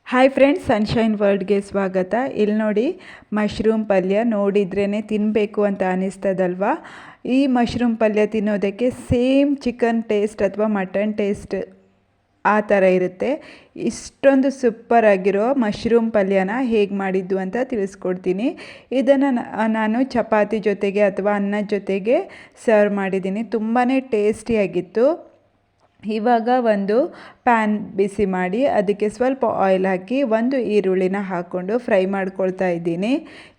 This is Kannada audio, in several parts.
ಹಾಯ್ ಫ್ರೆಂಡ್ಸ್, ಸನ್ಶೈನ್ ವರ್ಲ್ಡ್ಗೆ ಸ್ವಾಗತ. ಇಲ್ಲಿ ನೋಡಿ, ಮಶ್ರೂಮ್ ಪಲ್ಯ ನೋಡಿದ್ರೇ ತಿನ್ನಬೇಕು ಅಂತ ಅನ್ನಿಸ್ತದಲ್ವಾ. ಈ ಮಶ್ರೂಮ್ ಪಲ್ಯ ತಿನ್ನೋದಕ್ಕೆ ಸೇಮ್ ಚಿಕನ್ ಟೇಸ್ಟ್ ಅಥವಾ ಮಟನ್ ಟೇಸ್ಟ್ ಆ ಥರ ಇರುತ್ತೆ. ಇಷ್ಟೊಂದು ಸೂಪರ್ ಆಗಿರೋ ಮಶ್ರೂಮ್ ಪಲ್ಯನ ಹೇಗೆ ಮಾಡಿದ್ದು ಅಂತ ತಿಳಿಸ್ಕೊಡ್ತೀನಿ. ಇದನ್ನು ನಾನು ಚಪಾತಿ ಜೊತೆಗೆ ಅಥವಾ ಅನ್ನದ ಜೊತೆಗೆ ಸರ್ವ್ ಮಾಡಿದ್ದೀನಿ. ತುಂಬಾ ಟೇಸ್ಟಿಯಾಗಿತ್ತು. ಇವಾಗ ಒಂದು ಪ್ಯಾನ್ ಬಿಸಿ ಮಾಡಿ ಅದಕ್ಕೆ ಸ್ವಲ್ಪ ಆಯಿಲ್ ಹಾಕಿ ಒಂದು ಈರುಳ್ಳಿನ ಹಾಕ್ಕೊಂಡು ಫ್ರೈ ಮಾಡ್ಕೊಳ್ತಾ ಇದ್ದೀನಿ.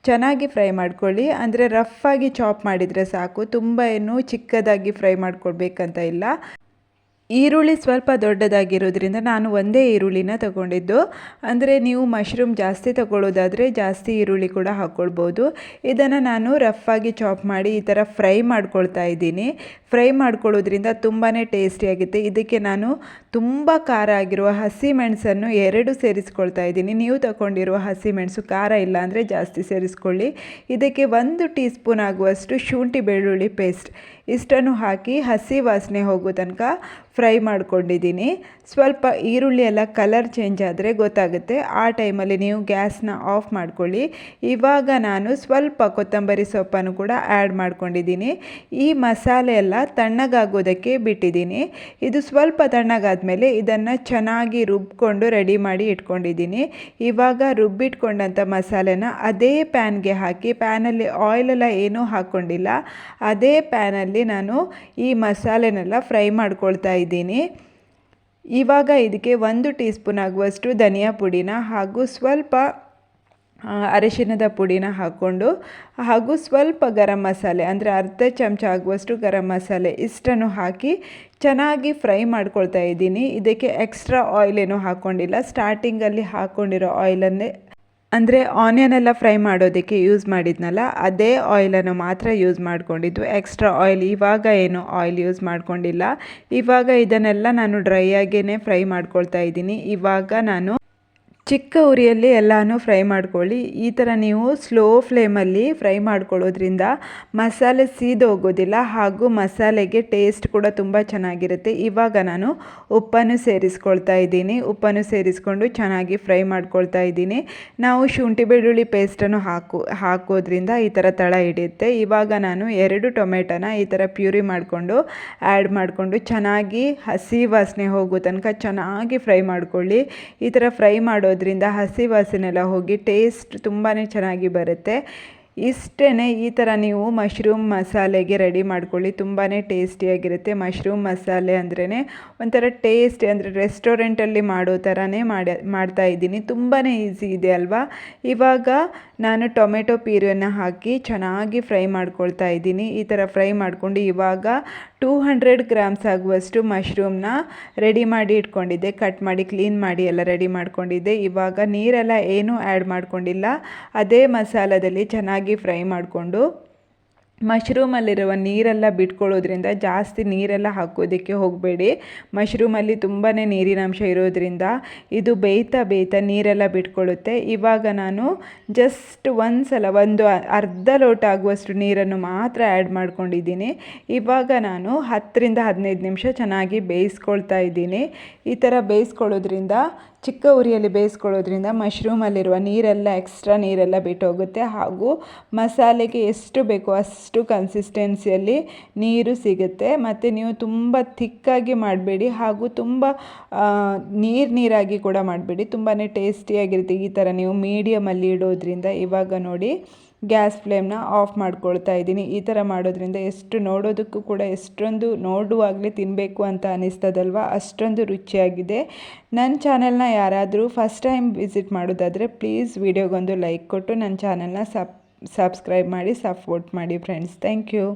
ಚೆನ್ನಾಗಿ ಫ್ರೈ ಮಾಡ್ಕೊಳ್ಳಿ, ಅಂದರೆ ರಫಾಗಿ ಚಾಪ್ ಮಾಡಿದರೆ ಸಾಕು, ತುಂಬ ಏನು ಚಿಕ್ಕದಾಗಿ ಫ್ರೈ ಮಾಡ್ಕೊಳ್ಬೇಕಂತ ಇಲ್ಲ. ಈರುಳ್ಳಿ ಸ್ವಲ್ಪ ದೊಡ್ಡದಾಗಿರೋದ್ರಿಂದ ನಾನು ಒಂದೇ ಈರುಳ್ಳಿನ ತಗೊಂಡಿದ್ದು. ಅಂದರೆ ನೀವು ಮಶ್ರೂಮ್ ಜಾಸ್ತಿ ತಗೊಳ್ಳೋದಾದರೆ ಜಾಸ್ತಿ ಈರುಳ್ಳಿ ಕೂಡ ಹಾಕ್ಕೊಳ್ಬೋದು. ಇದನ್ನು ನಾನು ರಫಾಗಿ ಚಾಪ್ ಮಾಡಿ ಈ ಥರ ಫ್ರೈ ಮಾಡ್ಕೊಳ್ತಾ ಇದ್ದೀನಿ. ಫ್ರೈ ಮಾಡ್ಕೊಳ್ಳೋದ್ರಿಂದ ತುಂಬಾ ಟೇಸ್ಟಿಯಾಗುತ್ತೆ. ಇದಕ್ಕೆ ನಾನು ತುಂಬ ಖಾರ ಆಗಿರುವ ಹಸಿಮೆಣಸನ್ನು 2 ಸೇರಿಸ್ಕೊಳ್ತಾ ಇದ್ದೀನಿ. ನೀವು ತಗೊಂಡಿರುವ ಹಸಿಮೆಣಸು ಖಾರ ಇಲ್ಲ ಅಂದರೆ ಜಾಸ್ತಿ ಸೇರಿಸ್ಕೊಳ್ಳಿ. ಇದಕ್ಕೆ 1 ಟೀ ಸ್ಪೂನ್ ಆಗುವಷ್ಟು ಶುಂಠಿ ಬೆಳ್ಳುಳ್ಳಿ ಪೇಸ್ಟ್ ಇಷ್ಟನ್ನು ಹಾಕಿ ಹಸಿ ವಾಸನೆ ಹೋಗೋ ತನಕ ಫ್ರೈ ಮಾಡ್ಕೊಂಡಿದ್ದೀನಿ. ಸ್ವಲ್ಪ ಈರುಳ್ಳಿ ಎಲ್ಲ ಕಲರ್ ಚೇಂಜ್ ಆದರೆ ಗೊತ್ತಾಗುತ್ತೆ. ಆ ಟೈಮಲ್ಲಿ ನೀವು ಗ್ಯಾಸ್ನ ಆಫ್ ಮಾಡ್ಕೊಳ್ಳಿ. ಇವಾಗ ನಾನು ಸ್ವಲ್ಪ ಕೊತ್ತಂಬರಿ ಸೊಪ್ಪನ್ನು ಕೂಡ ಆ್ಯಡ್ ಮಾಡ್ಕೊಂಡಿದ್ದೀನಿ. ಈ ಮಸಾಲೆ ಎಲ್ಲ ತಣ್ಣಗಾಗೋದಕ್ಕೆ ಬಿಟ್ಟಿದ್ದೀನಿ. ಇದು ಸ್ವಲ್ಪ ತಣ್ಣಗಾದ್ಮೇಲೆ ಇದನ್ನು ಚೆನ್ನಾಗಿ ರುಬ್ಕೊಂಡು ರೆಡಿ ಮಾಡಿ ಇಟ್ಕೊಂಡಿದ್ದೀನಿ. ಇವಾಗ ರುಬ್ಬಿಟ್ಕೊಂಡಂಥ ಮಸಾಲೆನ ಅದೇ ಪ್ಯಾನ್ಗೆ ಹಾಕಿ, ಪ್ಯಾನಲ್ಲಿ ಆಯಿಲೆಲ್ಲ ಏನೂ ಹಾಕ್ಕೊಂಡಿಲ್ಲ, ಅದೇ ಪ್ಯಾನಲ್ಲಿ ನಾನು ಈ ಮಸಾಲೆನೆಲ್ಲ ಫ್ರೈ ಮಾಡ್ಕೊಳ್ತಾ ಇದ್ದೀನಿ. ಇವಾಗ ಇದಕ್ಕೆ 1 ಟೀ ಸ್ಪೂನ್ ಆಗುವಷ್ಟು ಧನಿಯಾ ಪುಡಿನ ಹಾಗೂ ಸ್ವಲ್ಪ ಅರಿಶಿಣದ ಪುಡಿನ ಹಾಕ್ಕೊಂಡು, ಹಾಗೂ ಸ್ವಲ್ಪ ಗರಂ ಮಸಾಲೆ ಅಂದರೆ ಅರ್ಧ ಚಮಚ ಆಗುವಷ್ಟು ಗರಂ ಮಸಾಲೆ ಇಷ್ಟನ್ನು ಹಾಕಿ ಚೆನ್ನಾಗಿ ಫ್ರೈ ಮಾಡ್ಕೊಳ್ತಾ ಇದ್ದೀನಿ. ಇದಕ್ಕೆ ಎಕ್ಸ್ಟ್ರಾ ಆಯಿಲ್ ಏನೂ ಹಾಕ್ಕೊಂಡಿಲ್ಲ, ಸ್ಟಾರ್ಟಿಂಗಲ್ಲಿ ಹಾಕ್ಕೊಂಡಿರೋ ಆಯಿಲನ್ನೇ, ಅಂದರೆ ಆನಿಯನ್ ಎಲ್ಲ ಫ್ರೈ ಮಾಡೋದಕ್ಕೆ ಯೂಸ್ ಮಾಡಿದ್ನಲ್ಲ ಅದೇ ಆಯಿಲನ್ನು ಮಾತ್ರ ಯೂಸ್ ಮಾಡ್ಕೊಂಡಿದ್ದು. ಎಕ್ಸ್ಟ್ರಾ ಆಯಿಲ್ ಇವಾಗ ಏನು ಆಯಿಲ್ ಯೂಸ್ ಮಾಡ್ಕೊಂಡಿಲ್ಲ. ಇವಾಗ ಇದನ್ನೆಲ್ಲ ನಾನು ಡ್ರೈ ಆಗೇ ಫ್ರೈ ಮಾಡ್ಕೊಳ್ತಾ ಇದ್ದೀನಿ. ಇವಾಗ ನಾನು ಚಿಕ್ಕ ಉರಿಯಲ್ಲಿ ಎಲ್ಲನೂ ಫ್ರೈ ಮಾಡ್ಕೊಳ್ಳಿ. ಈ ಥರ ನೀವು ಸ್ಲೋ ಫ್ಲೇಮಲ್ಲಿ ಫ್ರೈ ಮಾಡ್ಕೊಳ್ಳೋದ್ರಿಂದ ಮಸಾಲೆ ಸೀದೋಗೋದಿಲ್ಲ, ಹಾಗೂ ಮಸಾಲೆಗೆ ಟೇಸ್ಟ್ ಕೂಡ ತುಂಬ ಚೆನ್ನಾಗಿರುತ್ತೆ. ಇವಾಗ ನಾನು ಉಪ್ಪನ್ನು ಸೇರಿಸ್ಕೊಳ್ತಾ ಇದ್ದೀನಿ. ಉಪ್ಪನ್ನು ಸೇರಿಸ್ಕೊಂಡು ಚೆನ್ನಾಗಿ ಫ್ರೈ ಮಾಡ್ಕೊಳ್ತಾ ಇದ್ದೀನಿ. ನಾವು ಶುಂಠಿ ಬೆಳ್ಳುಳ್ಳಿ ಪೇಸ್ಟನ್ನು ಹಾಕೋದ್ರಿಂದ ಈ ಥರ ತಳ ಹಿಡಿಯುತ್ತೆ. ಇವಾಗ ನಾನು 2 ಟೊಮೆಟೊನ ಈ ಥರ ಪ್ಯೂರಿ ಮಾಡಿಕೊಂಡು ಆ್ಯಡ್ ಮಾಡಿಕೊಂಡು ಚೆನ್ನಾಗಿ ಹಸಿ ವಾಸನೆ ಹೋಗೋ ತನಕ ಚೆನ್ನಾಗಿ ಫ್ರೈ ಮಾಡ್ಕೊಳ್ಳಿ. ಈ ಥರ ಫ್ರೈ ಮಾಡೋದ್ರಿಂದ ಹಸಿ ವಾಸನೆ ಎಲ್ಲ ಹೋಗಿ ಟೇಸ್ಟ್ ತುಂಬಾ ಚೆನ್ನಾಗಿ ಬರುತ್ತೆ. ಇಷ್ಟೇ, ಈ ಥರ ನೀವು ಮಶ್ರೂಮ್ ಮಸಾಲೆಗೆ ರೆಡಿ ಮಾಡ್ಕೊಳ್ಳಿ. ತುಂಬಾ ಟೇಸ್ಟಿಯಾಗಿರುತ್ತೆ. ಮಶ್ರೂಮ್ ಮಸಾಲೆ ಅಂದ್ರೇ ಒಂಥರ ಟೇಸ್ಟಿ, ಅಂದರೆ ರೆಸ್ಟೋರೆಂಟಲ್ಲಿ ಮಾಡೋ ಥರನೇ ಮಾಡ್ತಾ ಇದ್ದೀನಿ. ತುಂಬಾ ಈಸಿ ಇದೆ ಅಲ್ವಾ. ಇವಾಗ ನಾನು ಟೊಮೆಟೊ ಪ್ಯೂರಿಯನ್ನು ಹಾಕಿ ಚೆನ್ನಾಗಿ ಫ್ರೈ ಮಾಡ್ಕೊಳ್ತಾ ಇದ್ದೀನಿ. ಈ ಥರ ಫ್ರೈ ಮಾಡಿಕೊಂಡು ಇವಾಗ 200 ಗ್ರಾಮ್ಸ್ ಆಗುವಷ್ಟು ಮಶ್ರೂಮ್ನ ರೆಡಿ ಮಾಡಿ ಇಟ್ಕೊಂಡಿದ್ದೆ. ಕಟ್ ಮಾಡಿ ಕ್ಲೀನ್ ಮಾಡಿ ಎಲ್ಲ ರೆಡಿ ಮಾಡ್ಕೊಂಡಿದ್ದೆ. ಇವಾಗ ನೀರೆಲ್ಲ ಏನೂ ಆ್ಯಡ್ ಮಾಡ್ಕೊಂಡಿಲ್ಲ, ಅದೇ ಮಸಾಲದಲ್ಲಿ ಚೆನ್ನಾಗಿ ಫ್ರೈ ಮಾಡಿಕೊಂಡು, ಮಶ್ರೂಮಲ್ಲಿರುವ ನೀರೆಲ್ಲ ಬಿಟ್ಕೊಳ್ಳೋದ್ರಿಂದ ಜಾಸ್ತಿ ನೀರೆಲ್ಲ ಹಾಕೋದಕ್ಕೆ ಹೋಗಬೇಡಿ. ಮಶ್ರೂಮಲ್ಲಿ ತುಂಬಾ ನೀರಿನಂಶ ಇರೋದ್ರಿಂದ ಇದು ಬೇಯ್ತಾ ನೀರೆಲ್ಲ ಬಿಟ್ಕೊಳ್ಳುತ್ತೆ. ಇವಾಗ ನಾನು ಜಸ್ಟ್ ಒಂದು ಅರ್ಧ ಲೋಟ ಆಗುವಷ್ಟು ನೀರನ್ನು ಮಾತ್ರ ಆ್ಯಡ್ ಮಾಡ್ಕೊಂಡಿದ್ದೀನಿ. ಇವಾಗ ನಾನು 10 ರಿಂದ 15 ನಿಮಿಷ ಚೆನ್ನಾಗಿ ಬೇಯಿಸ್ಕೊಳ್ತಾ ಇದ್ದೀನಿ. ಈ ಥರ ಬೇಯಿಸ್ಕೊಳ್ಳೋದ್ರಿಂದ, ಚಿಕ್ಕ ಉರಿಯಲ್ಲಿ ಬೇಯಿಸ್ಕೊಳ್ಳೋದ್ರಿಂದ ಮಶ್ರೂಮಲ್ಲಿರುವ ನೀರೆಲ್ಲ, ಎಕ್ಸ್ಟ್ರಾ ನೀರೆಲ್ಲ ಬಿಟ್ಟೋಗುತ್ತೆ, ಹಾಗೂ ಮಸಾಲೆಗೆ ಎಷ್ಟು ಬೇಕೋ ಅಷ್ಟು ಕನ್ಸಿಸ್ಟೆನ್ಸಿಯಲ್ಲಿ ನೀರು ಸಿಗುತ್ತೆ. ಮತ್ತು ನೀವು ತುಂಬ ಥಿಕ್ಕಾಗಿ ಮಾಡಬೇಡಿ, ಹಾಗೂ ತುಂಬ ನೀರಾಗಿ ಕೂಡ ಮಾಡಬೇಡಿ. ತುಂಬಾ ಟೇಸ್ಟಿಯಾಗಿರುತ್ತೆ ಈ ಥರ ನೀವು ಮೀಡಿಯಮಲ್ಲಿ ಇಡೋದ್ರಿಂದ. ಇವಾಗ ನೋಡಿ, ಗ್ಯಾಸ್ ಫ್ಲೇಮ್ನ ಆಫ್ ಮಾಡ್ಕೊಳ್ತಾ ಇದ್ದೀನಿ. ಈ ಥರ ಮಾಡೋದ್ರಿಂದ ನೋಡೋದಕ್ಕೂ ಕೂಡ ಎಷ್ಟೊಂದು ನೋಡುವಾಗಲೇ ತಿನ್ನಬೇಕು ಅಂತ ಅನ್ನಿಸ್ತದಲ್ವ, ಅಷ್ಟೊಂದು ರುಚಿಯಾಗಿದೆ. ನನ್ನ ಚಾನೆಲ್ನ ಯಾರಾದರೂ ಫಸ್ಟ್ ಟೈಮ್ ವಿಸಿಟ್ ಮಾಡೋದಾದರೆ ಪ್ಲೀಸ್ ವಿಡಿಯೋಗೊಂದು ಲೈಕ್ ಕೊಟ್ಟು ನನ್ನ ಚಾನೆಲ್ನ ಸಬ್ಸ್ಕ್ರೈಬ್ ಮಾಡಿ ಸಪೋರ್ಟ್ ಮಾಡಿ ಫ್ರೆಂಡ್ಸ್. Thank you.